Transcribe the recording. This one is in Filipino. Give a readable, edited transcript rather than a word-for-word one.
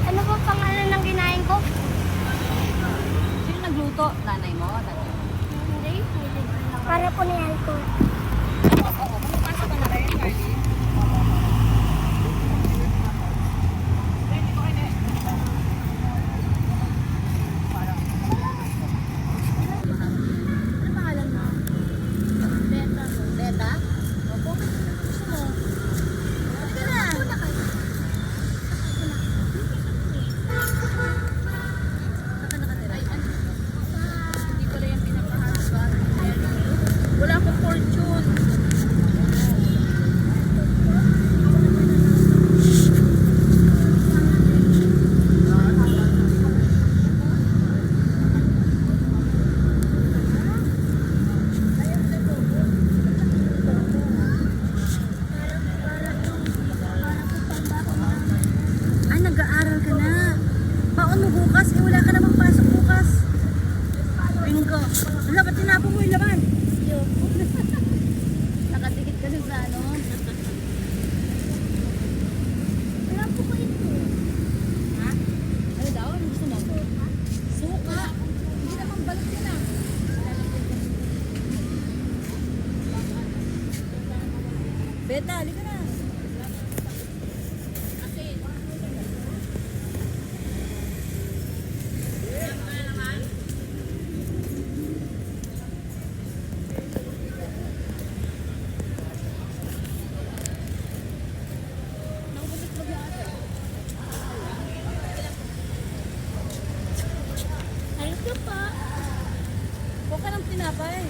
ano po pangalan ng kinain ko? Sino nagluto? Nanay mo? Tatay mo? Hindi. Para po ni Alco. Oo, pumapasa ka na rin, Carly. Ano pangalan mo? Beta. Beta? Opo, gusto mo? Halika na. Saan ka nakatira? Hindi pala yung pinapahasban. Wala akong fortune. Ah, nag-aaral ka na. Paano bukas? Eh, wala ka namang pasok bukas. Bingo. Wala, ba't tinapon mo yung laman? Nakatikit ka dun sa ano? Wala po ko ito. Ha? Ano daw? Ano gusto mo? Suka. Hindi naman balot yun ah. Beta, halika na. Thank you po. Huwag ka ng tinapay.